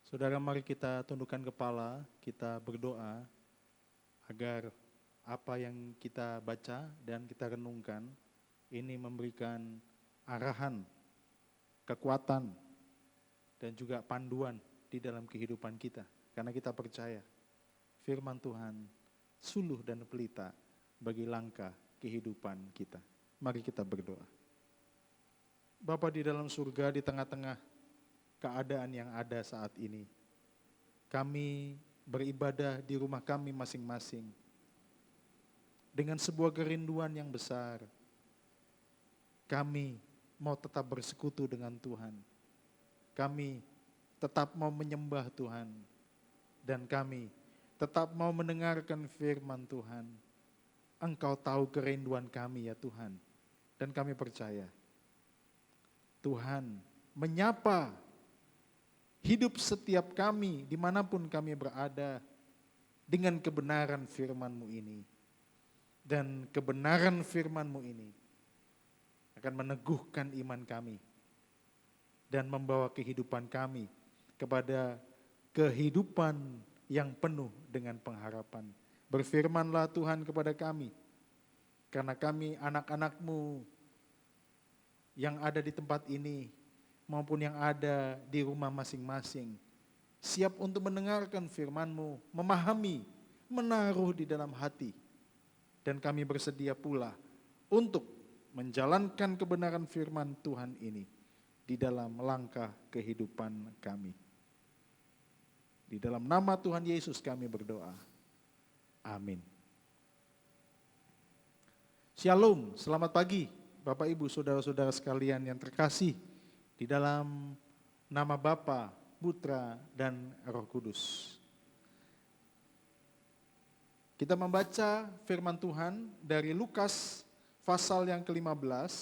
Saudara, mari kita tundukkan kepala, kita berdoa agar apa yang kita baca dan kita renungkan ini memberikan arahan, kekuatan, dan juga panduan di dalam kehidupan kita. Karena kita percaya firman Tuhan suluh dan pelita bagi langkah kehidupan kita. Mari kita berdoa. Bapa di dalam surga, di tengah-tengah keadaan yang ada saat ini, kami beribadah di rumah kami masing-masing dengan sebuah kerinduan yang besar. Kami mau tetap bersekutu dengan Tuhan, kami tetap mau menyembah Tuhan, dan kami tetap mau mendengarkan firman Tuhan. Engkau tahu kerinduan kami ya Tuhan, dan kami percaya Tuhan menyapa hidup setiap kami dimanapun kami berada dengan kebenaran firman-Mu ini. Dan kebenaran firman-Mu ini akan meneguhkan iman kami dan membawa kehidupan kami kepada kehidupan yang penuh dengan pengharapan. Berfirmanlah Tuhan kepada kami, karena kami anak-anak-Mu yang ada di tempat ini maupun yang ada di rumah masing-masing, siap untuk mendengarkan firman-Mu, memahami, menaruh di dalam hati. Dan kami bersedia pula untuk menjalankan kebenaran firman Tuhan ini di dalam langkah kehidupan kami. Di dalam nama Tuhan Yesus kami berdoa. Amin. Shalom, selamat pagi Bapak Ibu, saudara-saudara sekalian yang terkasih di dalam nama Bapa, Putra, dan Roh Kudus. Kita membaca firman Tuhan dari Lukas pasal yang ke-15,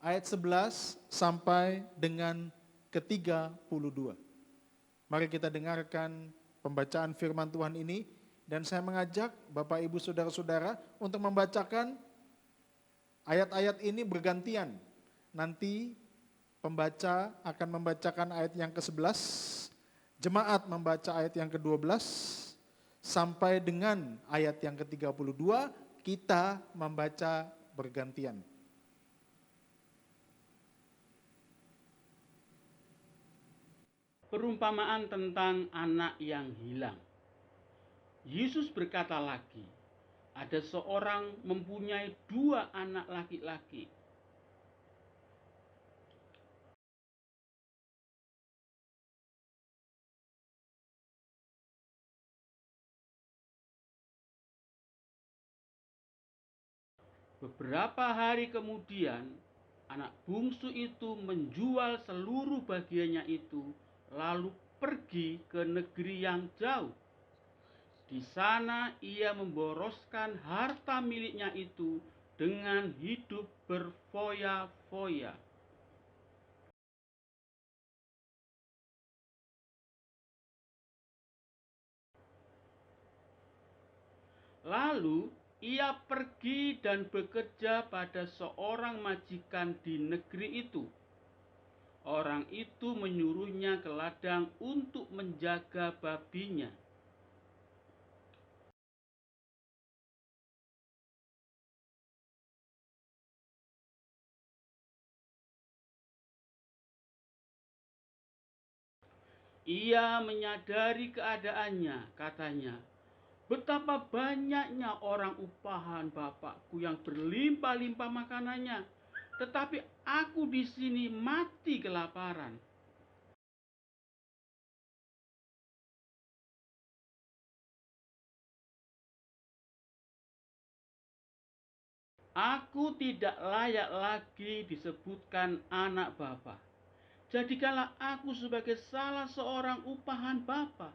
ayat 11 sampai dengan ke-32. Mari kita dengarkan pembacaan firman Tuhan ini, dan saya mengajak Bapak Ibu saudara-saudara untuk membacakan ayat-ayat ini bergantian. Nanti pembaca akan membacakan ayat yang ke-11, jemaat membaca ayat yang ke-12, sampai dengan ayat yang ke-32, kita membaca bergantian. Perumpamaan tentang anak yang hilang. Yesus berkata lagi, ada seorang mempunyai 2 anak laki-laki. Beberapa hari kemudian, anak bungsu itu menjual seluruh bagiannya itu, lalu pergi ke negeri yang jauh. Di sana ia memboroskan harta miliknya itu dengan hidup berfoya-foya. Lalu ia pergi dan bekerja pada seorang majikan di negeri itu. Orang itu menyuruhnya ke ladang untuk menjaga babinya. Ia menyadari keadaannya, katanya, betapa banyaknya orang upahan bapakku yang berlimpah-limpah makanannya, tetapi aku di sini mati kelaparan. Aku tidak layak lagi disebutkan anak bapa. Jadikanlah aku sebagai salah seorang upahan bapa.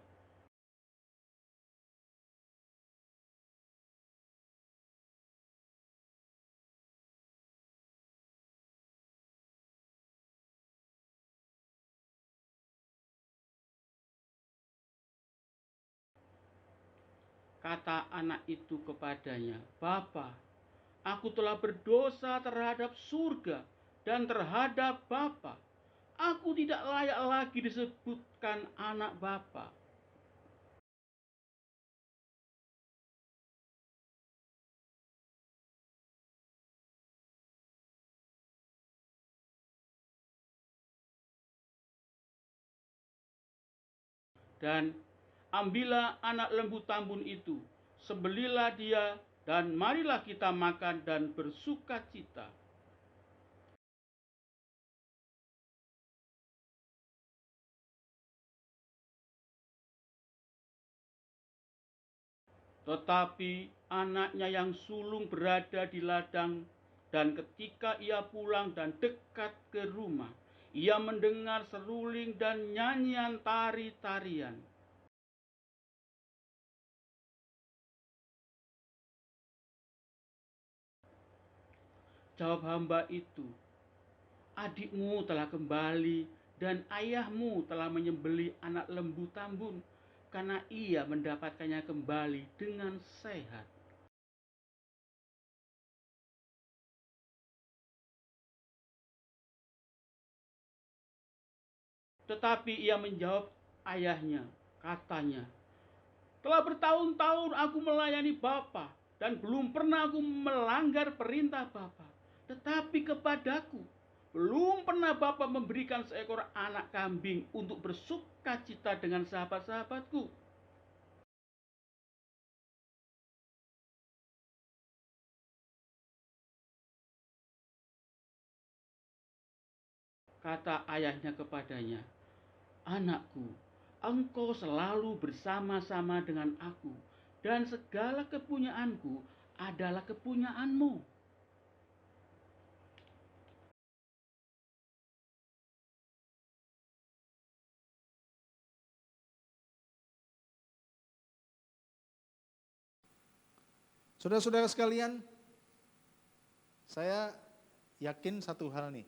Kata anak itu kepadanya, Bapa, aku telah berdosa terhadap surga dan terhadap Bapa. Aku tidak layak lagi disebutkan anak Bapa. Dan ambillah anak lembu tambun itu, sembelilah dia, dan marilah kita makan dan bersukacita. Tetapi anaknya yang sulung berada di ladang, dan ketika ia pulang dan dekat ke rumah, ia mendengar seruling dan nyanyian tari-tarian. Jawab hamba itu, adikmu telah kembali dan ayahmu telah menyembelih anak lembu tambun, karena ia mendapatkannya kembali dengan sehat. Tetapi ia menjawab ayahnya, katanya, telah bertahun-tahun aku melayani Bapa dan belum pernah aku melanggar perintah Bapa. Tetapi kepadaku belum pernah Bapa memberikan seekor anak kambing untuk bersukacita dengan sahabat-sahabatku. Kata ayahnya kepadanya, anakku, engkau selalu bersama-sama dengan aku, dan segala kepunyaanku adalah kepunyaanmu. Saudara-saudara sekalian, saya yakin satu hal nih.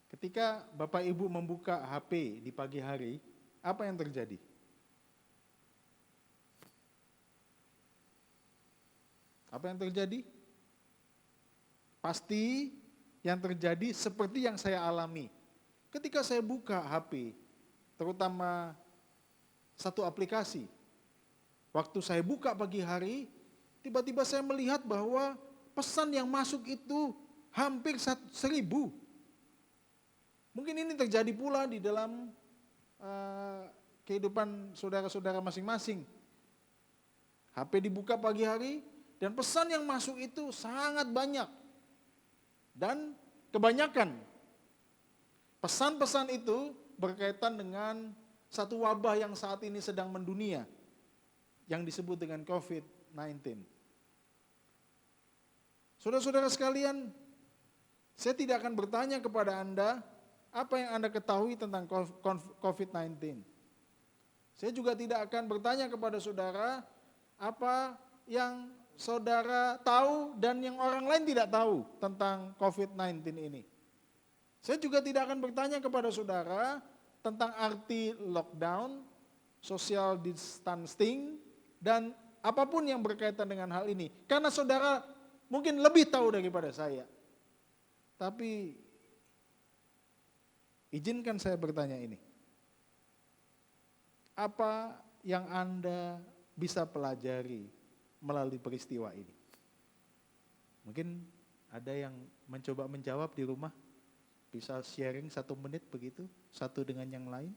Ketika Bapak Ibu membuka HP di pagi hari, apa yang terjadi? Apa yang terjadi? Pasti yang terjadi seperti yang saya alami. Ketika saya buka HP, terutama satu aplikasi, waktu saya buka pagi hari, tiba-tiba saya melihat bahwa pesan yang masuk itu hampir 1.000. Mungkin ini terjadi pula di dalam kehidupan saudara-saudara masing-masing. HP dibuka pagi hari dan pesan yang masuk itu sangat banyak. Dan kebanyakan pesan-pesan itu berkaitan dengan satu wabah yang saat ini sedang mendunia, yang disebut dengan COVID-19. Saudara-saudara sekalian, saya tidak akan bertanya kepada Anda apa yang Anda ketahui tentang COVID-19. Saya juga tidak akan bertanya kepada saudara apa yang saudara tahu dan yang orang lain tidak tahu tentang COVID-19 ini. Saya juga tidak akan bertanya kepada saudara tentang arti lockdown, social distancing, dan apapun yang berkaitan dengan hal ini. Karena saudara mungkin lebih tahu daripada saya. Tapi izinkan saya bertanya ini. Apa yang Anda bisa pelajari melalui peristiwa ini? Mungkin ada yang mencoba menjawab di rumah, bisa sharing 1 menit begitu, satu dengan yang lain.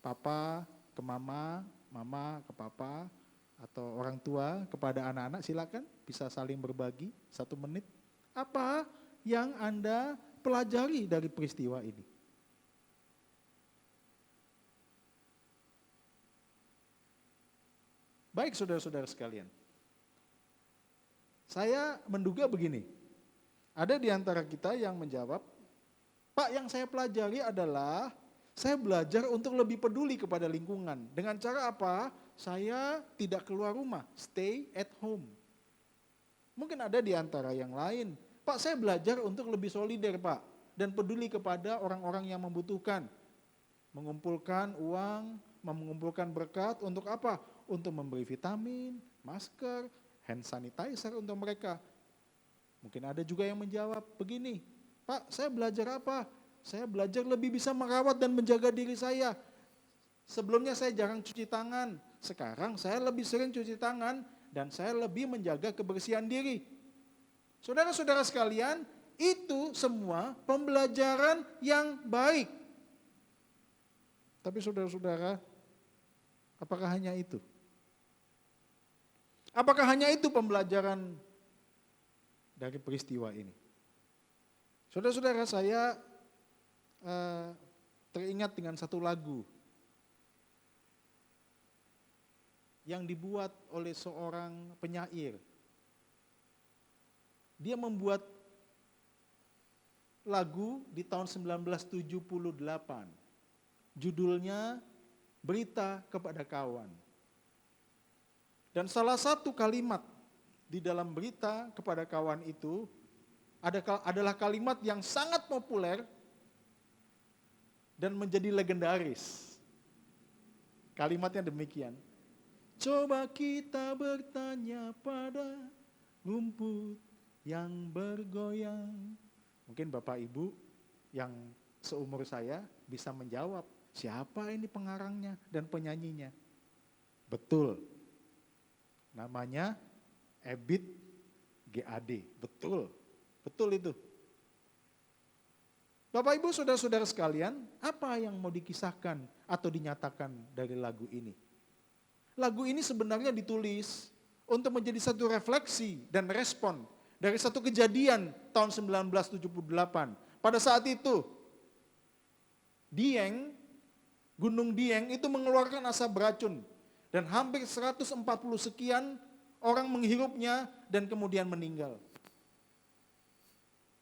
Papa ke mama, mama ke papa, atau orang tua kepada anak-anak, silakan bisa saling berbagi 1 menit. Apa yang Anda pelajari dari peristiwa ini? Baik saudara-saudara sekalian, saya menduga begini, ada di antara kita yang menjawab, Pak, yang saya pelajari adalah saya belajar untuk lebih peduli kepada lingkungan. Dengan cara apa? Saya tidak keluar rumah, stay at home. Mungkin ada di antara yang lain, Pak, saya belajar untuk lebih solider, Pak, dan peduli kepada orang-orang yang membutuhkan. Mengumpulkan uang, mengumpulkan berkat untuk apa? Untuk memberi vitamin, masker, hand sanitizer untuk mereka. Mungkin ada juga yang menjawab begini, Pak, saya belajar apa? saya belajar lebih bisa merawat dan menjaga diri saya. Sebelumnya saya jarang cuci tangan, sekarang saya lebih sering cuci tangan dan saya lebih menjaga kebersihan diri. Saudara-saudara sekalian, itu semua pembelajaran yang baik. Tapi saudara-saudara, apakah hanya itu? Apakah hanya itu pembelajaran dari peristiwa ini? Saudara-saudara, saya teringat dengan satu lagu yang dibuat oleh seorang penyair. Dia membuat lagu di tahun 1978. Judulnya Berita Kepada Kawan. Dan salah satu kalimat di dalam Berita Kepada Kawan itu adalah kalimat yang sangat populer dan menjadi legendaris. Kalimatnya demikian. Coba kita bertanya pada rumput yang bergoyang. Mungkin Bapak Ibu yang seumur saya bisa menjawab, siapa ini pengarangnya dan penyanyinya? Betul. Namanya Ebit GAD. Betul. Betul itu. Bapak Ibu saudara-saudara sekalian, apa yang mau dikisahkan atau dinyatakan dari lagu ini? Lagu ini sebenarnya ditulis untuk menjadi satu refleksi dan respon dari satu kejadian tahun 1978. Pada saat itu, Gunung Dieng itu mengeluarkan asap beracun dan hampir 140 sekian orang menghirupnya dan kemudian meninggal.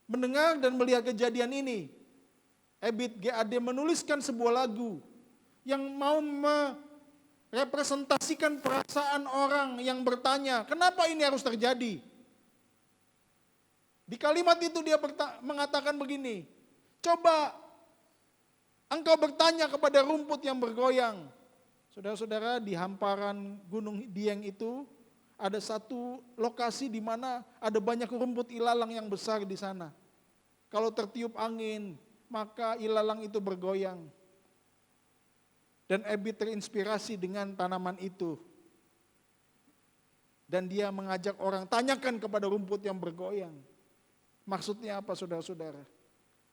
Mendengar dan melihat kejadian ini, Ebit GAD menuliskan sebuah lagu yang mau merepresentasikan perasaan orang yang bertanya, kenapa ini harus terjadi? Di kalimat itu dia mengatakan begini, coba engkau bertanya kepada rumput yang bergoyang. Saudara-saudara, di hamparan Gunung Dieng itu ada satu lokasi di mana ada banyak rumput ilalang yang besar di sana. Kalau tertiup angin, maka ilalang itu bergoyang. Dan Ebit terinspirasi dengan tanaman itu. Dan dia mengajak orang, tanyakan kepada rumput yang bergoyang. Maksudnya apa saudara-saudara?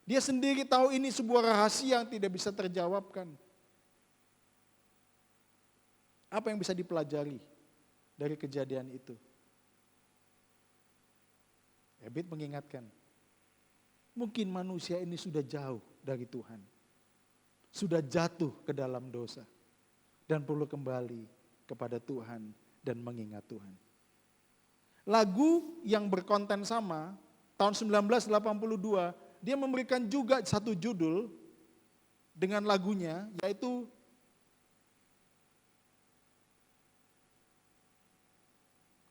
Dia sendiri tahu ini sebuah rahasia yang tidak bisa terjawabkan. Apa yang bisa dipelajari dari kejadian itu? Ebit mengingatkan, mungkin manusia ini sudah jauh dari Tuhan. Sudah jatuh ke dalam dosa. Dan perlu kembali kepada Tuhan dan mengingat Tuhan. Lagu yang berkonten sama, tahun 1982, dia memberikan juga satu judul dengan lagunya, yaitu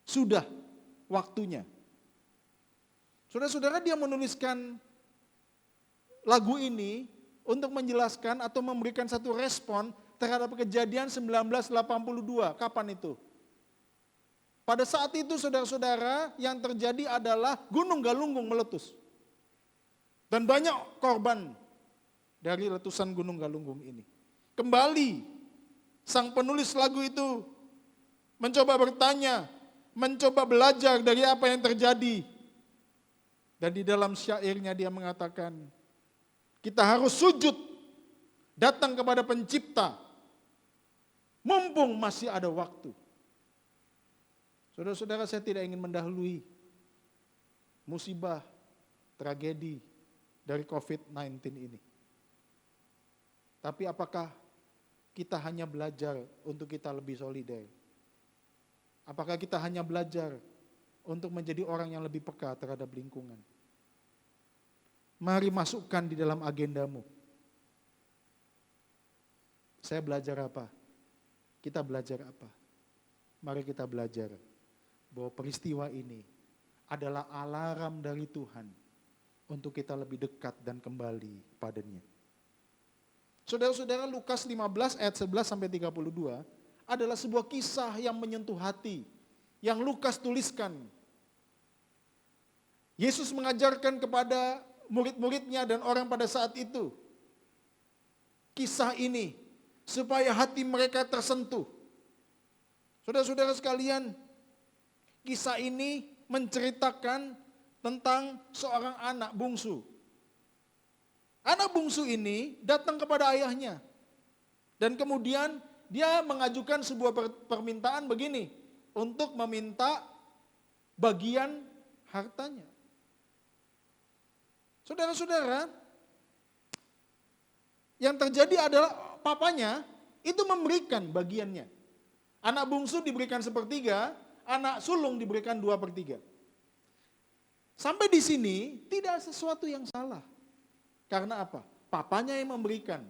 Sudah Waktunya. Saudara-saudara, dia menuliskan lagu ini untuk menjelaskan atau memberikan satu respon terhadap kejadian 1982. Kapan itu? Pada saat itu saudara-saudara yang terjadi adalah Gunung Galunggung meletus. Dan banyak korban dari letusan Gunung Galunggung ini. Kembali sang penulis lagu itu mencoba bertanya, mencoba belajar dari apa yang terjadi. Dan di dalam syairnya dia mengatakan, kita harus sujud datang kepada pencipta, mumpung masih ada waktu. Saudara-saudara, saya tidak ingin mendahului musibah, tragedi dari COVID-19 ini. Tapi apakah kita hanya belajar untuk kita lebih solider? Apakah kita hanya belajar untuk menjadi orang yang lebih peka terhadap lingkungan? Mari masukkan di dalam agendamu. Saya belajar apa? Kita belajar apa? Mari kita belajar bahwa peristiwa ini adalah alarm dari Tuhan untuk kita lebih dekat dan kembali padanya. Saudara-saudara, Lukas 15 ayat 11 sampai 32 adalah sebuah kisah yang menyentuh hati, yang Lukas tuliskan. Yesus mengajarkan kepada murid-muridnya dan orang pada saat itu kisah ini supaya hati mereka tersentuh. Saudara-saudara sekalian, kisah ini menceritakan tentang seorang anak bungsu. Anak bungsu ini datang kepada ayahnya. Dan kemudian dia mengajukan sebuah permintaan begini, untuk meminta bagian hartanya. Saudara-saudara, yang terjadi adalah papanya itu memberikan bagiannya. Anak bungsu diberikan 1/3, anak sulung diberikan 2/3. Sampai di sini tidak sesuatu yang salah. Karena apa? Papanya yang memberikan.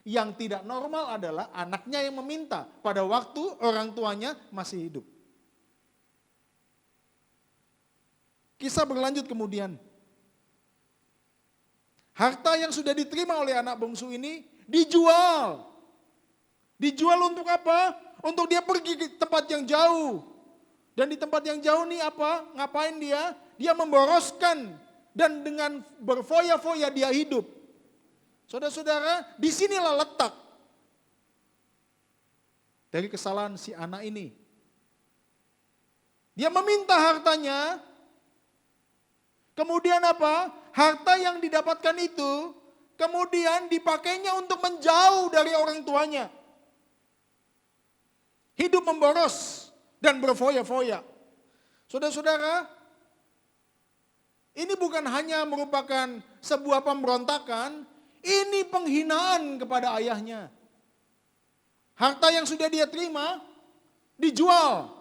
Yang tidak normal adalah anaknya yang meminta pada waktu orang tuanya masih hidup. Kisah berlanjut kemudian. Harta yang sudah diterima oleh anak bungsu ini dijual. Dijual untuk apa? Untuk dia pergi ke tempat yang jauh. Dan di tempat yang jauh nih apa? Ngapain dia? Dia memboroskan dan dengan berfoya-foya dia hidup. Saudara-saudara, disinilah letak dari kesalahan si anak ini. Dia meminta hartanya. Kemudian apa? Harta yang didapatkan itu kemudian dipakainya untuk menjauh dari orang tuanya. Hidup memboros dan berfoya-foya. Saudara-saudara, ini bukan hanya merupakan sebuah pemberontakan, ini penghinaan kepada ayahnya. Harta yang sudah dia terima dijual.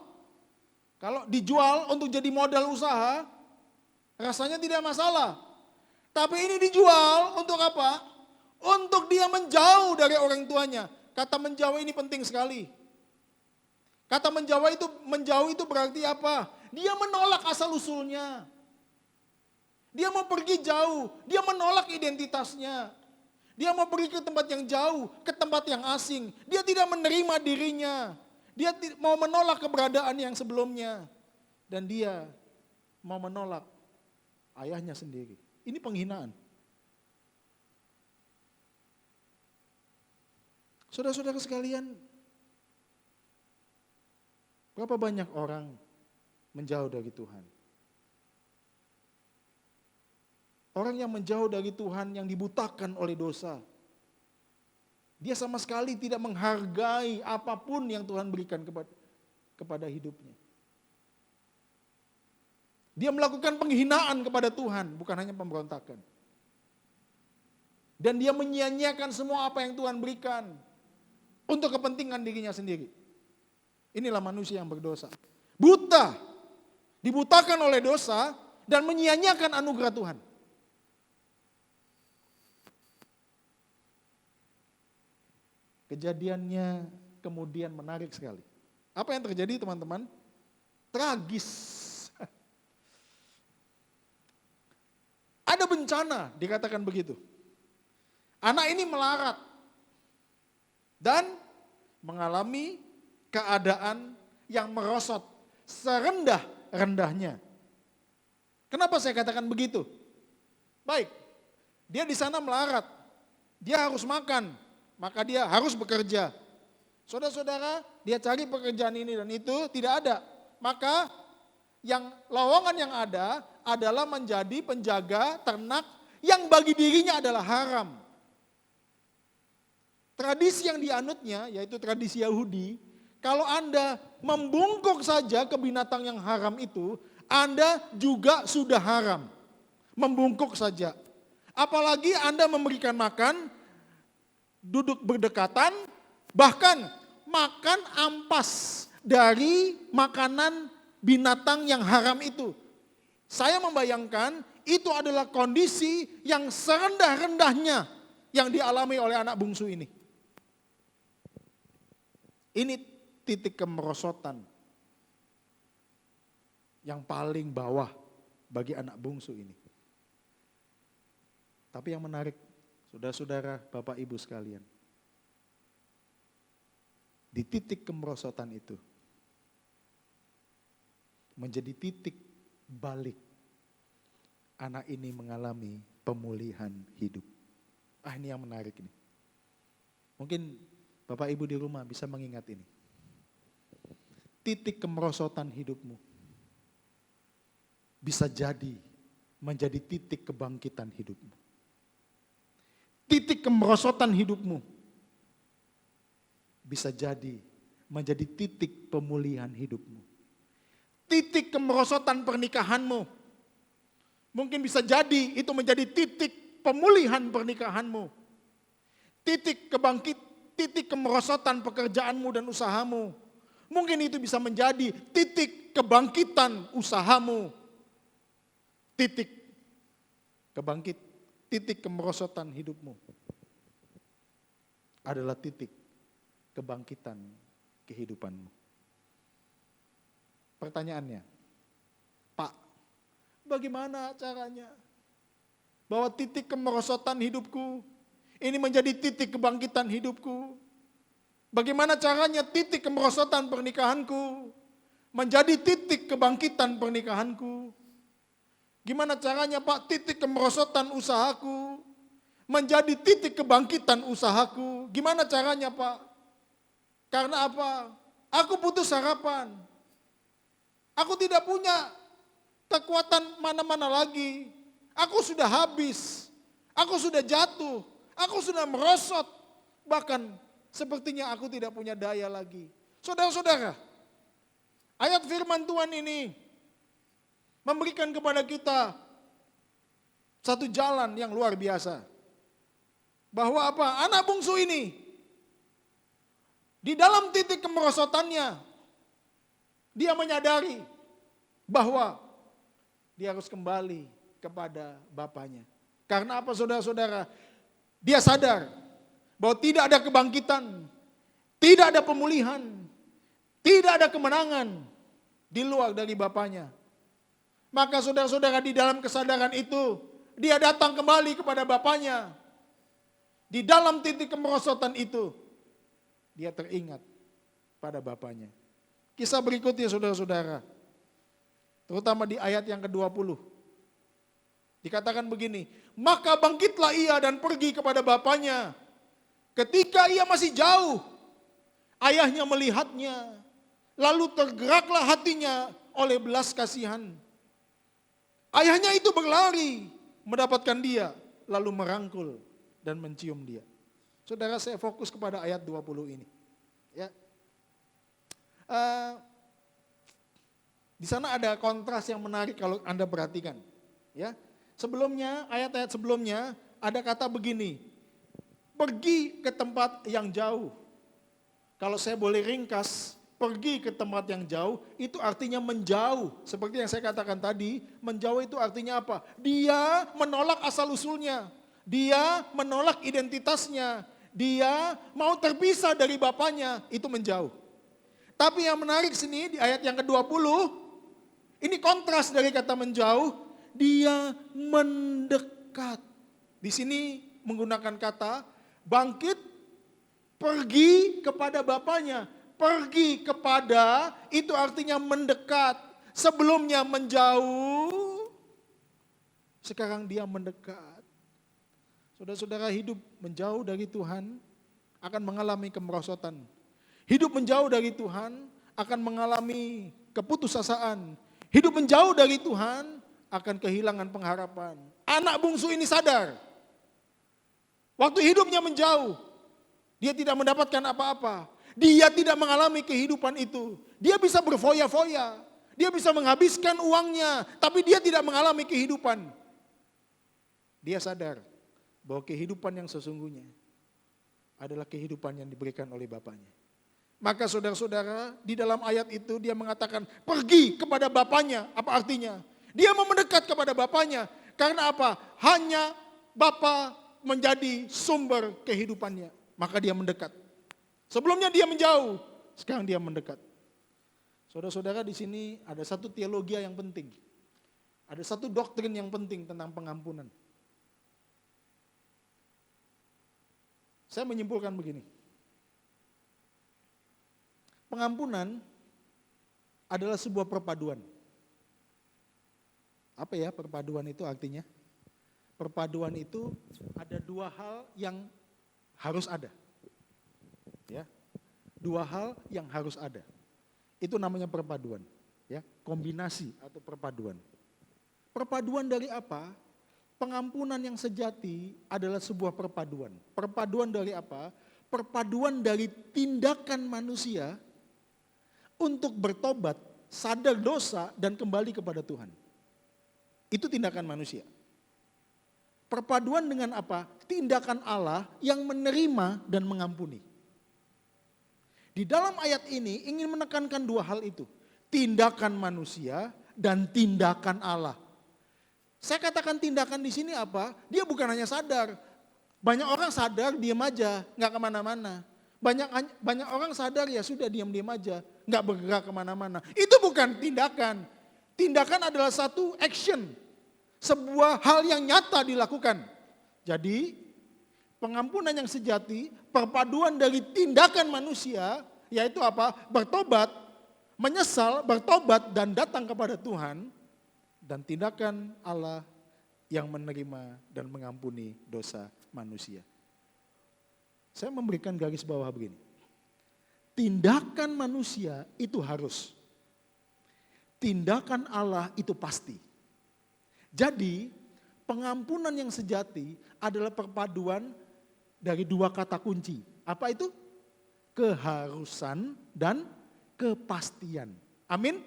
Kalau dijual untuk jadi modal usaha, rasanya tidak masalah. Tapi ini dijual untuk apa? Untuk dia menjauh dari orang tuanya. Kata menjauh ini penting sekali. Kata menjauh itu berarti apa? Dia menolak asal usulnya. Dia mau pergi jauh, dia menolak identitasnya. Dia mau pergi ke tempat yang jauh, ke tempat yang asing. Dia tidak menerima dirinya. Dia mau menolak keberadaan yang sebelumnya. Dan dia mau menolak ayahnya sendiri. Ini penghinaan. Saudara-saudara sekalian, berapa banyak orang menjauh dari Tuhan? Orang yang menjauh dari Tuhan, yang dibutakan oleh dosa. Dia sama sekali tidak menghargai apapun yang Tuhan berikan kepada hidupnya. Dia melakukan penghinaan kepada Tuhan, bukan hanya pemberontakan. Dan dia menyia-nyiakan semua apa yang Tuhan berikan untuk kepentingan dirinya sendiri. Inilah manusia yang berdosa. Buta, dibutakan oleh dosa dan menyia-nyiakan anugerah Tuhan. Kejadiannya kemudian menarik sekali. Apa yang terjadi teman-teman? Tragis. Ada bencana, dikatakan begitu. Anak ini melarat dan mengalami keadaan yang merosot serendah-rendahnya. Kenapa saya katakan begitu? Baik, dia di sana melarat, dia harus makan, maka dia harus bekerja. Saudara-saudara, dia cari pekerjaan ini dan itu tidak ada. Maka yang lowongan yang ada adalah menjadi penjaga ternak yang bagi dirinya adalah haram. Tradisi yang dianutnya, yaitu tradisi Yahudi, kalau Anda membungkuk saja ke binatang yang haram itu, Anda juga sudah haram. Membungkuk saja. Apalagi Anda memberikan makan, duduk berdekatan, bahkan makan ampas dari makanan binatang yang haram itu. Saya membayangkan itu adalah kondisi yang serendah-rendahnya yang dialami oleh anak bungsu ini. Ini titik kemerosotan yang paling bawah bagi anak bungsu ini. Tapi yang menarik, saudara-saudara, Bapak Ibu sekalian, di titik kemerosotan itu menjadi titik balik anak ini mengalami pemulihan hidup. Ini yang menarik ini. Mungkin Bapak Ibu di rumah bisa mengingat ini. Titik kemerosotan hidupmu bisa jadi menjadi titik kebangkitan hidupmu. Titik kemerosotan hidupmu bisa jadi menjadi titik pemulihan hidupmu. Titik kemerosotan pernikahanmu mungkin bisa jadi itu menjadi titik pemulihan pernikahanmu. Titik kemerosotan pekerjaanmu dan usahamu. Mungkin itu bisa menjadi titik kebangkitan usahamu. Titik kemerosotan hidupmu adalah titik kebangkitan kehidupanmu. Pertanyaannya, Pak, bagaimana caranya bahwa titik kemerosotan hidupku ini menjadi titik kebangkitan hidupku? Bagaimana caranya titik kemerosotan pernikahanku menjadi titik kebangkitan pernikahanku? Gimana caranya Pak titik kemerosotan usahaku menjadi titik kebangkitan usahaku? Gimana caranya Pak? Karena apa? Aku putus harapan. Aku tidak punya kekuatan mana-mana lagi. Aku sudah habis. Aku sudah jatuh. Aku sudah merosot. Bahkan sepertinya aku tidak punya daya lagi. Saudara-saudara, ayat firman Tuhan ini memberikan kepada kita satu jalan yang luar biasa. Bahwa apa? Anak bungsu ini, di dalam titik kemerosotannya, dia menyadari bahwa dia harus kembali kepada bapaknya. Karena apa saudara-saudara? Dia sadar bahwa tidak ada kebangkitan, tidak ada pemulihan, tidak ada kemenangan di luar dari bapaknya. Maka saudara-saudara di dalam kesadaran itu, dia datang kembali kepada bapaknya. Di dalam titik kemerosotan itu, dia teringat pada bapaknya. Kisah berikutnya saudara-saudara, terutama di ayat yang ke-20. Dikatakan begini, maka bangkitlah ia dan pergi kepada bapaknya. Ketika ia masih jauh, ayahnya melihatnya, lalu tergeraklah hatinya oleh belas kasihan. Ayahnya itu berlari mendapatkan dia, lalu merangkul dan mencium dia. Saudara, saya fokus kepada ayat 20 ini. Ya. Di sana ada kontras yang menarik kalau Anda perhatikan. Ya. Sebelumnya, ayat-ayat sebelumnya ada kata begini, pergi ke tempat yang jauh. Kalau saya boleh ringkas, pergi ke tempat yang jauh itu artinya menjauh. Seperti yang saya katakan tadi, menjauh itu artinya apa? Dia menolak asal-usulnya. Dia menolak identitasnya. Dia mau terpisah dari bapaknya, itu menjauh. Tapi yang menarik sini di ayat yang ke-20, ini kontras dari kata menjauh, dia mendekat. Di sini menggunakan kata bangkit, pergi kepada bapaknya. Pergi kepada itu artinya mendekat. Sebelumnya menjauh, sekarang dia mendekat. Saudara-saudara, hidup menjauh dari Tuhan akan mengalami kemerosotan. Hidup menjauh dari Tuhan akan mengalami keputusasaan. Hidup menjauh dari Tuhan akan kehilangan pengharapan. Anak bungsu ini sadar. Waktu hidupnya menjauh, dia tidak mendapatkan apa-apa. Dia tidak mengalami kehidupan itu. Dia bisa berfoya-foya. Dia bisa menghabiskan uangnya, tapi dia tidak mengalami kehidupan. Dia sadar bahwa kehidupan yang sesungguhnya adalah kehidupan yang diberikan oleh Bapaknya. Maka saudara-saudara, di dalam ayat itu dia mengatakan pergi kepada Bapaknya. Apa artinya? Dia mau mendekat kepada Bapaknya. Karena apa? Hanya Bapa menjadi sumber kehidupannya. Maka dia mendekat. Sebelumnya dia menjauh, sekarang dia mendekat. Saudara-saudara, di sini ada satu teologi yang penting. Ada satu doktrin yang penting tentang pengampunan. Saya menyimpulkan begini. Pengampunan adalah sebuah perpaduan. Apa ya perpaduan itu artinya? Perpaduan itu ada dua hal yang harus ada. Ya. Dua hal yang harus ada. Itu namanya perpaduan, ya, kombinasi atau perpaduan. Perpaduan dari apa? Pengampunan yang sejati adalah sebuah perpaduan. Perpaduan dari apa? Perpaduan dari tindakan manusia untuk bertobat, sadar dosa dan kembali kepada Tuhan. Itu tindakan manusia. Perpaduan dengan apa? Tindakan Allah yang menerima dan mengampuni. Di dalam ayat ini ingin menekankan dua hal itu. Tindakan manusia dan tindakan Allah. Saya katakan tindakan di sini apa? Dia bukan hanya sadar. Banyak orang sadar diam aja, nggak kemana-mana. Banyak orang sadar ya sudah diam-diam aja, nggak bergerak kemana-mana. Itu bukan tindakan. Tindakan adalah satu action. Sebuah hal yang nyata dilakukan. Jadi pengampunan yang sejati, perpaduan dari tindakan manusia, yaitu apa? Bertobat, menyesal, bertobat dan datang kepada Tuhan. Dan tindakan Allah yang menerima dan mengampuni dosa manusia. Saya memberikan garis bawah begini. Tindakan manusia itu harus. Tindakan Allah itu pasti. Jadi pengampunan yang sejati adalah perpaduan dari dua kata kunci. Apa itu? Keharusan dan kepastian. Amin?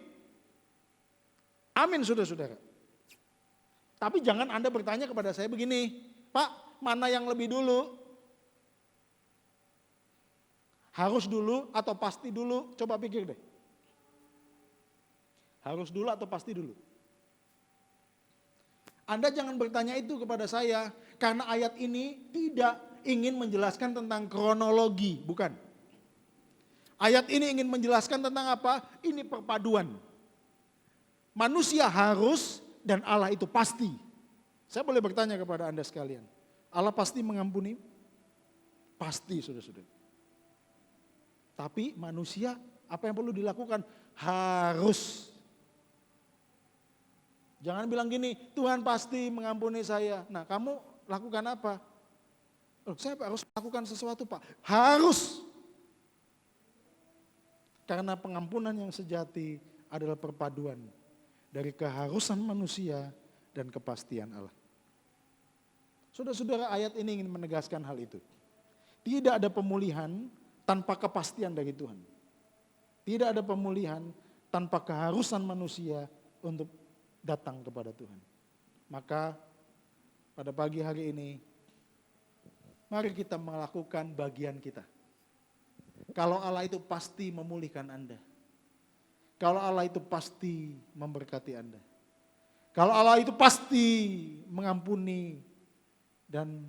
Amin saudara-saudara. Tapi jangan Anda bertanya kepada saya begini, Pak, mana yang lebih dulu? Harus dulu atau pasti dulu? Coba pikir deh. Harus dulu atau pasti dulu? Anda jangan bertanya itu kepada saya, karena ayat ini tidak ingin menjelaskan tentang kronologi, bukan. Ayat ini ingin menjelaskan tentang apa? Ini perpaduan. Manusia harus dan Allah itu pasti. Saya boleh bertanya kepada Anda sekalian, Allah pasti mengampuni? Pasti, saudara-saudara. Tapi manusia, apa yang perlu dilakukan? Harus. Jangan bilang gini, Tuhan pasti mengampuni saya. Nah, kamu lakukan apa? Saya harus lakukan sesuatu, Pak. Harus. Karena pengampunan yang sejati adalah perpaduan dari keharusan manusia dan kepastian Allah. Saudara-saudara, ayat ini ingin menegaskan hal itu. Tidak ada pemulihan tanpa kepastian dari Tuhan. Tidak ada pemulihan tanpa keharusan manusia untuk datang kepada Tuhan. Maka pada pagi hari ini, mari kita melakukan bagian kita. Kalau Allah itu pasti memulihkan Anda. Kalau Allah itu pasti memberkati Anda. Kalau Allah itu pasti mengampuni dan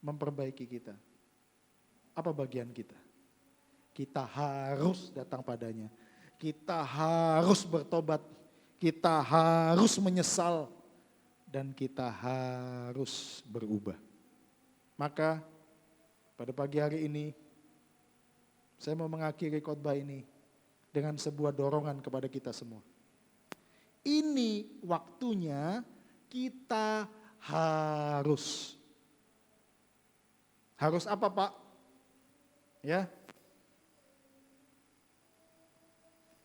memperbaiki kita. Apa bagian kita? Kita harus datang padanya. Kita harus bertobat. Kita harus menyesal dan kita harus berubah. Maka pada pagi hari ini saya mau mengakhiri khotbah ini dengan sebuah dorongan kepada kita semua. Ini waktunya kita harus. Harus apa, Pak? Ya.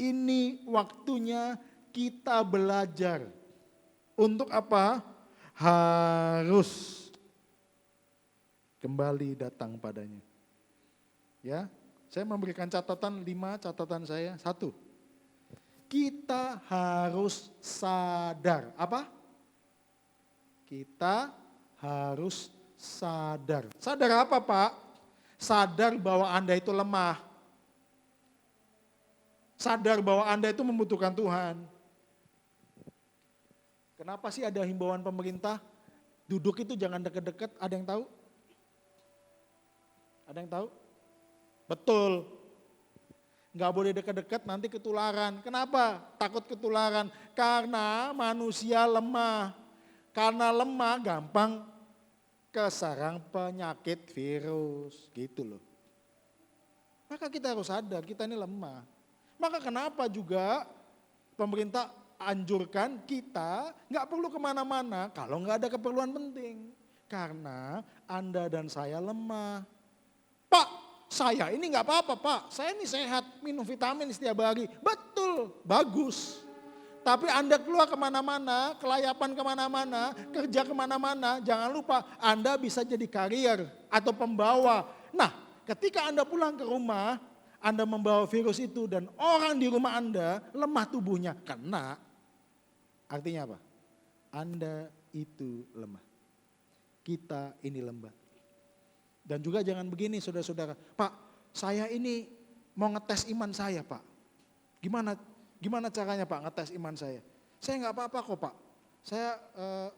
Ini waktunya kita belajar. Untuk apa? Harus kembali datang padanya. Ya, saya memberikan catatan 5 catatan saya. 1. Kita harus sadar. Apa? Kita harus sadar. Sadar apa, Pak? Sadar bahwa Anda itu lemah. Sadar bahwa Anda itu membutuhkan Tuhan. Kenapa sih ada himbauan pemerintah? Duduk itu jangan deket-deket, ada yang tahu? Ada yang tahu? Betul. Nggak boleh deket-deket nanti ketularan. Kenapa? Takut ketularan. Karena manusia lemah. Karena lemah gampang kesarang penyakit virus. Gitu loh. Maka kita harus sadar kita ini lemah. Maka kenapa juga pemerintah anjurkan kita nggak perlu kemana-mana kalau nggak ada keperluan penting. Karena Anda dan saya lemah. Pak, saya ini nggak apa-apa Pak, saya ini sehat, minum vitamin setiap hari. Betul, bagus. Tapi Anda keluar kemana-mana, kelayapan kemana-mana, kerja kemana-mana, jangan lupa Anda bisa jadi karier atau pembawa. Nah, ketika Anda pulang ke rumah, Anda membawa virus itu dan orang di rumah Anda lemah tubuhnya, kena. Artinya apa? Anda itu lemah. Kita ini lemah. Dan juga jangan begini saudara-saudara, Pak saya ini mau ngetes iman saya Pak. Gimana caranya Pak ngetes iman saya? Saya nggak apa-apa kok Pak. Saya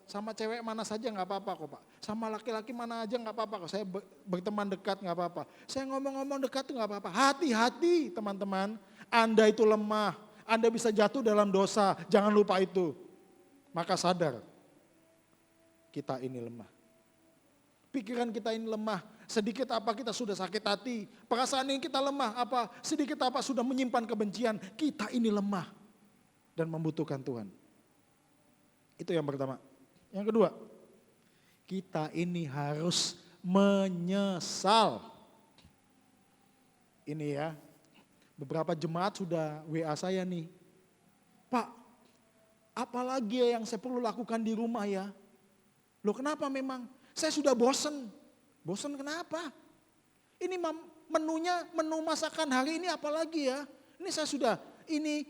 sama cewek mana saja nggak apa-apa kok Pak. Sama laki-laki mana aja nggak apa-apa kok. Saya berteman dekat nggak apa-apa. Saya ngomong-ngomong dekat tuh nggak apa-apa. Hati-hati teman-teman. Anda itu lemah. Anda bisa jatuh dalam dosa. Jangan lupa itu. Maka sadar. Kita ini lemah. Pikiran kita ini lemah. Sedikit apa kita sudah sakit hati. Perasaan ini kita lemah. Apa sedikit apa sudah menyimpan kebencian. Kita ini lemah. Dan membutuhkan Tuhan. Itu yang pertama. Yang kedua. Kita ini harus menyesal. Ini ya. Beberapa jemaat sudah WA saya nih. Pak, apalagi yang saya perlu lakukan di rumah ya? Loh kenapa memang? Saya sudah bosen. Bosen kenapa? Ini menunya, menu masakan hari ini apalagi ya? Ini saya sudah ini.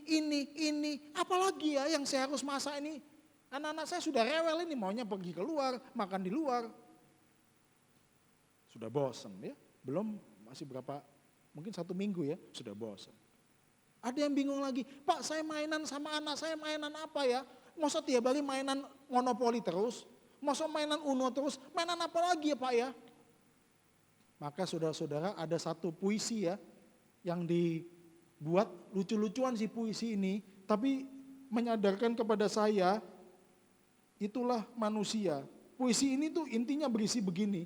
Apalagi ya yang saya harus masak ini? Anak-anak saya sudah rewel ini maunya pergi keluar, makan di luar. Sudah bosen ya. Belum masih berapa, mungkin 1 minggu ya, sudah bosen. Ada yang bingung lagi, Pak saya mainan sama anak saya mainan apa ya? Masa tiap hari mainan monopoli terus? Masa mainan Uno terus, mainan apa lagi ya Pak ya? Maka saudara-saudara ada satu puisi ya, yang dibuat lucu-lucuan si puisi ini, tapi menyadarkan kepada saya, itulah manusia. Puisi ini tuh intinya berisi begini,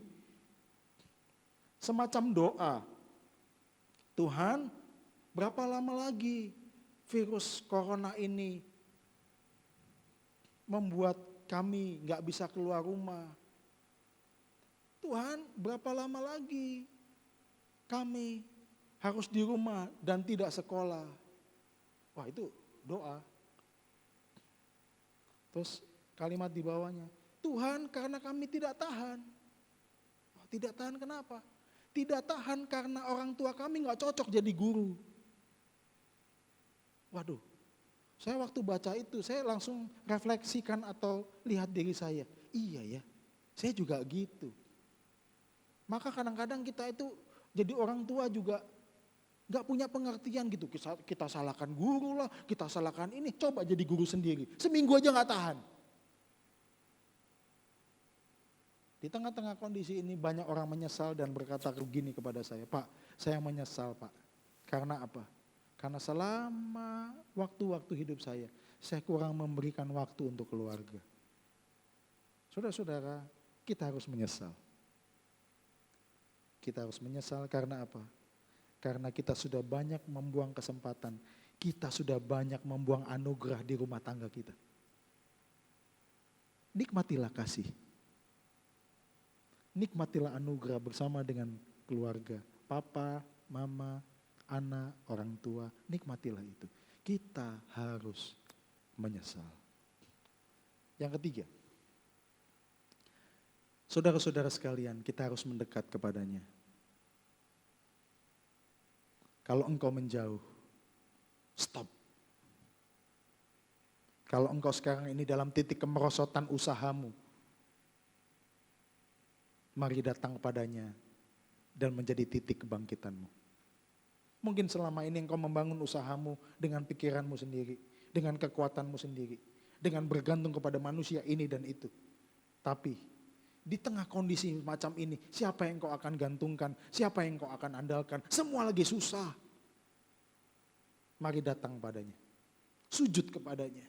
semacam doa. Tuhan, berapa lama lagi virus corona ini membuat kami nggak bisa keluar rumah. Tuhan, berapa lama lagi kami harus di rumah dan tidak sekolah. Wah itu doa. Terus kalimat di bawahnya, Tuhan karena kami tidak tahan. Wah, tidak tahan kenapa? Tidak tahan karena orang tua kami nggak cocok jadi guru. Waduh. Saya waktu baca itu, saya langsung refleksikan atau lihat diri saya. Iya ya, saya juga gitu. Maka kadang-kadang kita itu jadi orang tua juga gak punya pengertian gitu. Kita salahkan guru lah, kita salahkan ini. Coba jadi guru sendiri, seminggu aja gak tahan. Di tengah-tengah kondisi ini banyak orang menyesal dan berkata begini kepada saya. Pak, saya menyesal Pak. Karena apa? Karena selama waktu-waktu hidup saya kurang memberikan waktu untuk keluarga. Saudara-saudara, kita harus menyesal. Kita harus menyesal karena apa? Karena kita sudah banyak membuang kesempatan. Kita sudah banyak membuang anugerah di rumah tangga kita. Nikmatilah kasih. Nikmatilah anugerah bersama dengan keluarga. Papa, mama, anak, orang tua, nikmatilah itu. Kita harus menyesal. Yang ketiga, saudara-saudara sekalian, kita harus mendekat kepadanya. Kalau engkau menjauh, stop. Kalau engkau sekarang ini dalam titik kemerosotan usahamu, mari datang kepadanya dan menjadi titik kebangkitanmu. Mungkin selama ini engkau membangun usahamu dengan pikiranmu sendiri, dengan kekuatanmu sendiri, dengan bergantung kepada manusia ini dan itu. Tapi di tengah kondisi macam ini, siapa yang engkau akan gantungkan, siapa yang engkau akan andalkan, semua lagi susah. Mari datang padanya, sujud kepadanya,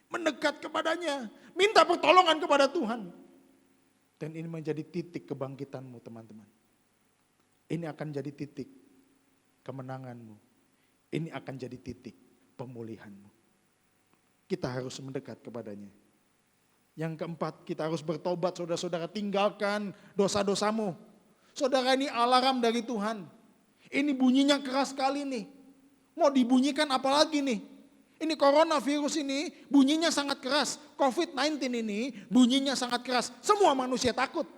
mendekat kepadanya, minta pertolongan kepada Tuhan. Dan ini menjadi titik kebangkitanmu teman-teman. Ini akan jadi titik kemenanganmu. Ini akan jadi titik pemulihanmu. kita harus mendekat kepadanya. Yang keempat, kita harus bertobat, saudara-saudara, tinggalkan dosa-dosamu. Saudara, ini alarm dari Tuhan. Ini bunyinya keras sekali nih. Mau dibunyikan apa lagi nih? Ini coronavirus ini bunyinya sangat keras. COVID-19 ini bunyinya sangat keras. Semua manusia takut.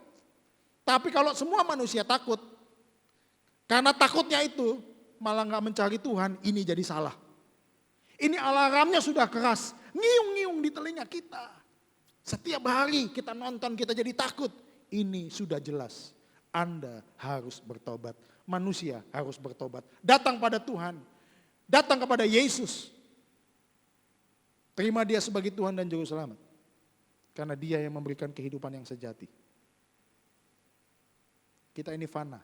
Tapi kalau semua manusia takut, karena takutnya itu malah gak mencari Tuhan, ini jadi salah. Ini alarmnya sudah keras, ngiung-ngiung di telinga kita. Setiap hari kita nonton, kita jadi takut. Ini sudah jelas, Anda harus bertobat. Manusia harus bertobat. Datang pada Tuhan, datang kepada Yesus. Terima dia sebagai Tuhan dan Juru Selamat. Karena dia yang memberikan kehidupan yang sejati. Kita ini fana.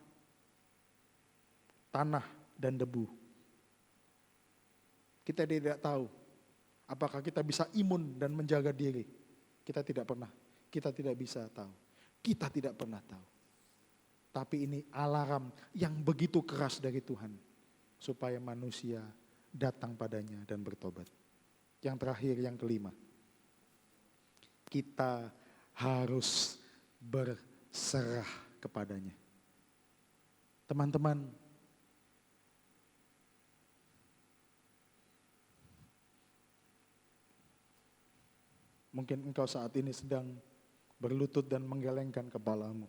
Tanah dan debu. Kita tidak tahu apakah kita bisa imun dan menjaga diri. Kita tidak pernah. Kita tidak bisa tahu. Kita tidak pernah tahu. Tapi ini alarm yang begitu keras dari Tuhan. Supaya manusia datang padanya dan bertobat. Yang terakhir, yang kelima. Kita harus berserah kepadanya. Teman-teman, mungkin engkau saat ini sedang berlutut dan menggelengkan kepalamu.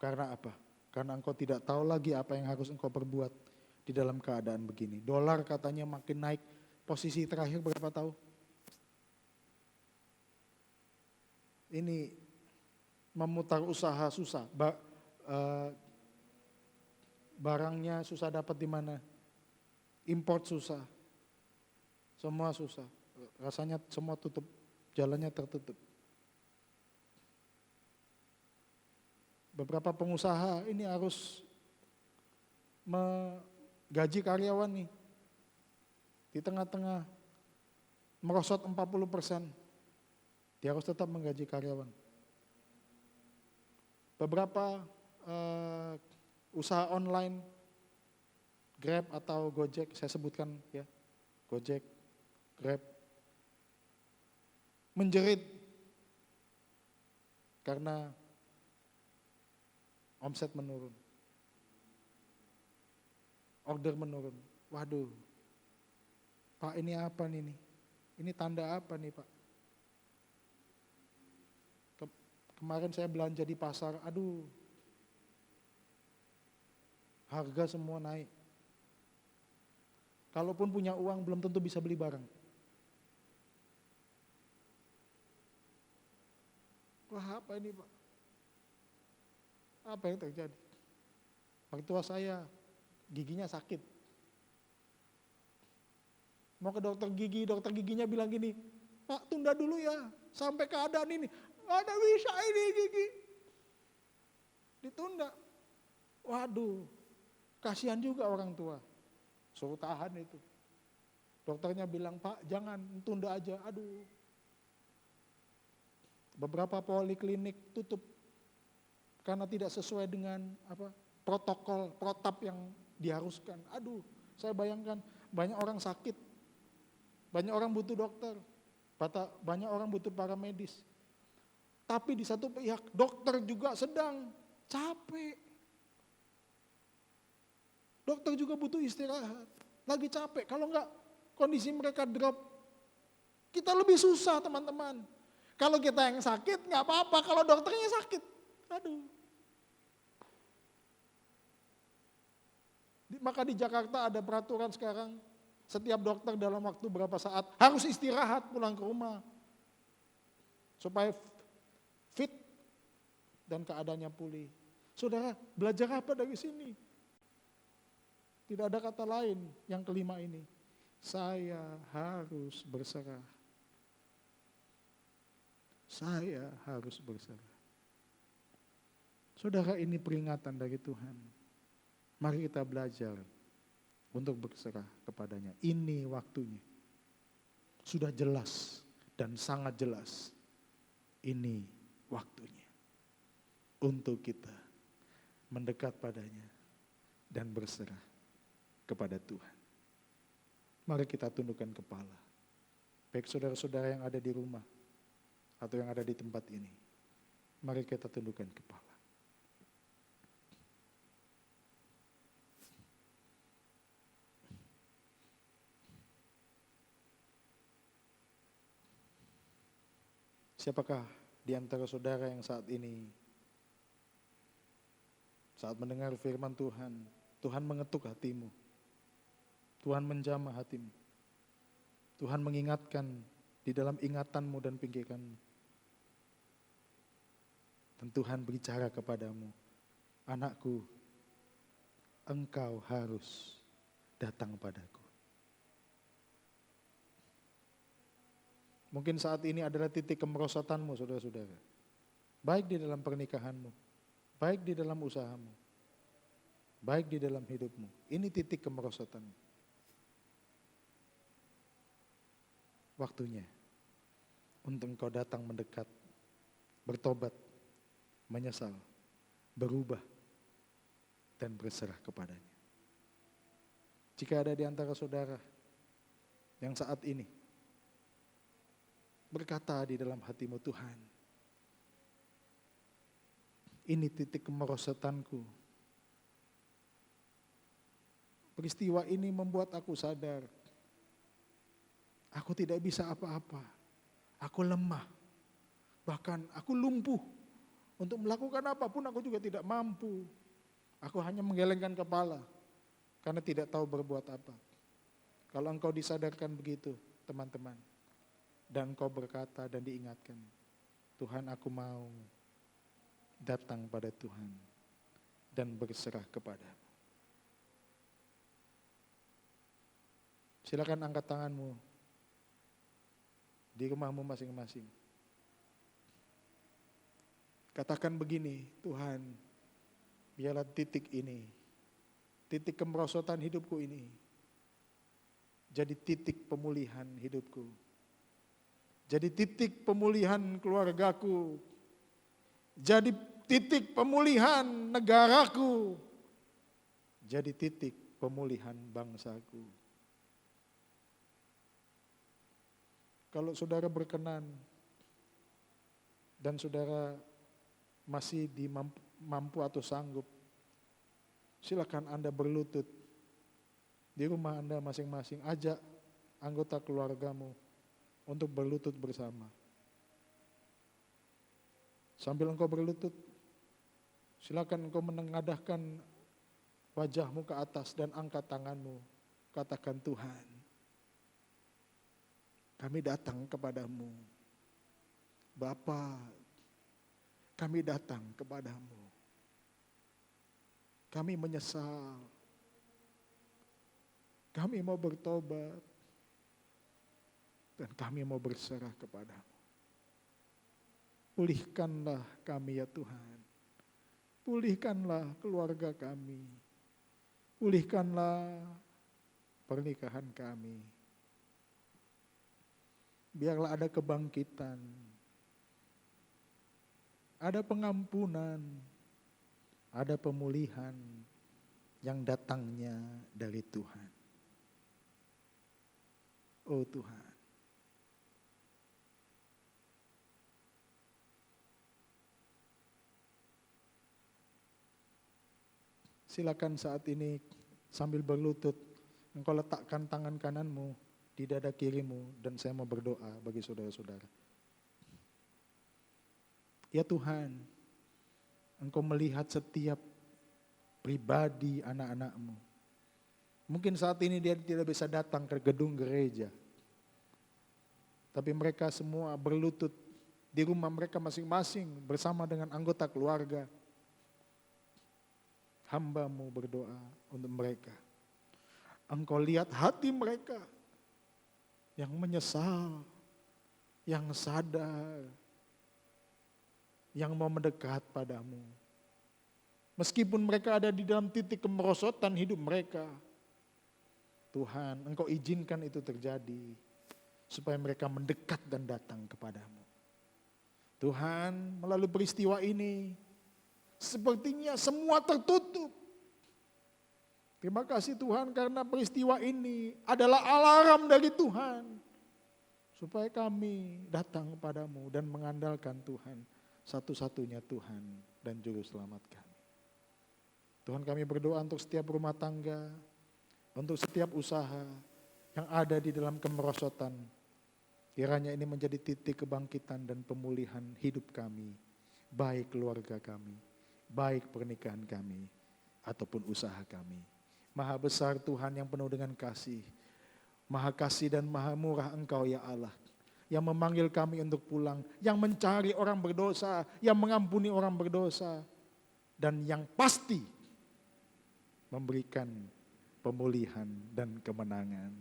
Karena apa? Karena engkau tidak tahu lagi apa yang harus engkau perbuat di dalam keadaan begini. Dolar katanya makin naik, posisi terakhir berapa tahu? Ini memutar usaha susah. Barangnya susah dapat di mana? Import susah. Semua susah. Rasanya semua tutup, jalannya tertutup. Beberapa pengusaha ini harus menggaji karyawan nih. Di tengah-tengah merosot 40%. Dia harus tetap menggaji karyawan. Beberapa usaha online, Grab atau Gojek, saya sebutkan ya, Gojek, Grab, menjerit karena omset menurun, order menurun. Waduh, Pak ini apa nih? Ini tanda apa nih Pak? Kemarin saya belanja di pasar, aduh, harga semua naik. Kalaupun punya uang belum tentu bisa beli barang. Wah apa ini Pak? Apa yang terjadi? Mertua saya giginya sakit. Mau ke dokter giginya bilang gini, Pak tunda dulu ya, sampai keadaan ini. Ada bisa ini gigi. Ditunda. Waduh, kasihan juga orang tua. Suruh tahan itu. Dokternya bilang, Pak jangan, tunda aja. Aduh. Beberapa poliklinik tutup. Karena tidak sesuai dengan protokol, protap yang diharuskan. Aduh, saya bayangkan banyak orang sakit. Banyak orang butuh dokter. Banyak orang butuh paramedis. Tapi di satu pihak dokter juga sedang capek. Dokter juga butuh istirahat. Lagi capek. Kalau enggak kondisi mereka drop. Kita lebih susah teman-teman. Kalau kita yang sakit enggak apa-apa. Kalau dokternya sakit. Aduh. Maka di Jakarta ada peraturan sekarang. Setiap dokter dalam waktu berapa saat harus istirahat pulang ke rumah. Supaya fit dan keadaannya pulih. Saudara, belajar apa dari sini? Tidak ada kata lain yang kelima ini. Saya harus berserah. Saya harus berserah. Saudara, ini peringatan dari Tuhan. Mari kita belajar untuk berserah kepadanya. Ini waktunya. Sudah jelas dan sangat jelas. Ini waktunya untuk kita mendekat padanya dan berserah kepada Tuhan. Mari kita tundukkan kepala. baik saudara-saudara yang ada di rumah atau yang ada di tempat ini. Mari kita tundukkan kepala. Siapakah di antara saudara yang saat ini, saat mendengar firman Tuhan, Tuhan mengetuk hatimu, Tuhan menjamah hatimu, Tuhan mengingatkan di dalam ingatanmu dan pikiranmu, dan Tuhan berbicara kepadamu, anakku, engkau harus datang padaku. Mungkin saat ini adalah titik kemerosotanmu, saudara-saudara. Baik di dalam pernikahanmu, baik di dalam usahamu, baik di dalam hidupmu. Ini titik kemerosotanmu. Waktunya untuk engkau datang mendekat, bertobat, menyesal, berubah, dan berserah kepadanya. Jika ada di antara saudara yang saat ini berkata di dalam hatimu, Tuhan, ini titik kemerosotanku. Peristiwa ini membuat aku sadar, aku tidak bisa apa-apa. Aku lemah, bahkan aku lumpuh. Untuk melakukan apapun aku juga tidak mampu. Aku hanya menggelengkan kepala karena tidak tahu berbuat apa. Kalau engkau disadarkan begitu, teman-teman, dan engkau berkata dan diingatkan, Tuhan, aku mau datang pada Tuhan dan berserah kepada-Mu. Silakan angkat tanganmu di rumahmu masing-masing. Katakan begini, Tuhan, biarlah titik ini, titik kemerosotan hidupku ini, jadi titik pemulihan hidupku. Jadi titik pemulihan keluargaku. Jadi titik pemulihan negaraku. Jadi titik pemulihan bangsaku. Kalau saudara berkenan dan saudara masih mampu atau sanggup, silakan Anda berlutut di rumah Anda masing-masing. Ajak anggota keluargamu untuk berlutut bersama. Sambil engkau berlutut, silakan engkau menengadahkan wajahmu ke atas dan angkat tanganmu. Katakan, Tuhan, kami datang kepadamu. Bapa, kami datang kepadamu. Kami menyesal. Kami mau bertobat. Dan kami mau berserah kepadamu. Pulihkanlah kami ya Tuhan. Pulihkanlah keluarga kami. Pulihkanlah pernikahan kami. Biarlah ada kebangkitan. Ada pengampunan. Ada pemulihan yang datangnya dari Tuhan. Oh Tuhan. Silakan saat ini sambil berlutut, engkau letakkan tangan kananmu di dada kirimu dan saya mau berdoa bagi saudara-saudara. Ya Tuhan, engkau melihat setiap pribadi anak-anakmu. Mungkin saat ini dia tidak bisa datang ke gedung gereja. Tapi mereka semua berlutut di rumah mereka masing-masing bersama dengan anggota keluarga. Hamba-Mu berdoa untuk mereka. Engkau lihat hati mereka yang menyesal, yang sadar, yang mau mendekat padamu. Meskipun mereka ada di dalam titik kemerosotan hidup mereka, Tuhan, Engkau izinkan itu terjadi supaya mereka mendekat dan datang kepadamu. Tuhan, melalui peristiwa ini, sepertinya semua tertutup. Terima kasih Tuhan karena peristiwa ini adalah alarm dari Tuhan. supaya kami datang kepadamu dan mengandalkan Tuhan, satu-satunya Tuhan dan Juru Selamat kami. Tuhan, kami berdoa untuk setiap rumah tangga, untuk setiap usaha yang ada di dalam kemerosotan. Kiranya ini menjadi titik kebangkitan dan pemulihan hidup kami, baik keluarga kami, baik pernikahan kami, ataupun usaha kami. Maha besar Tuhan yang penuh dengan kasih, maha kasih dan maha murah Engkau ya Allah, yang memanggil kami untuk pulang, yang mencari orang berdosa, yang mengampuni orang berdosa, dan yang pasti memberikan pemulihan dan kemenangan.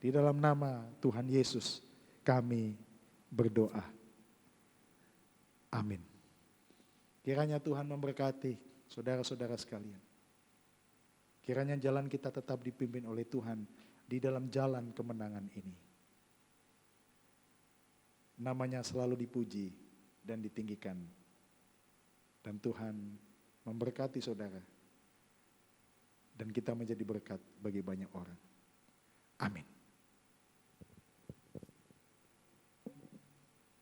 Di dalam nama Tuhan Yesus kami berdoa. Amin. Kiranya Tuhan memberkati saudara-saudara sekalian. Kiranya jalan kita tetap dipimpin oleh Tuhan di dalam jalan kemenangan ini. Namanya selalu dipuji dan ditinggikan. Dan Tuhan memberkati saudara. Dan kita menjadi berkat bagi banyak orang. Amin.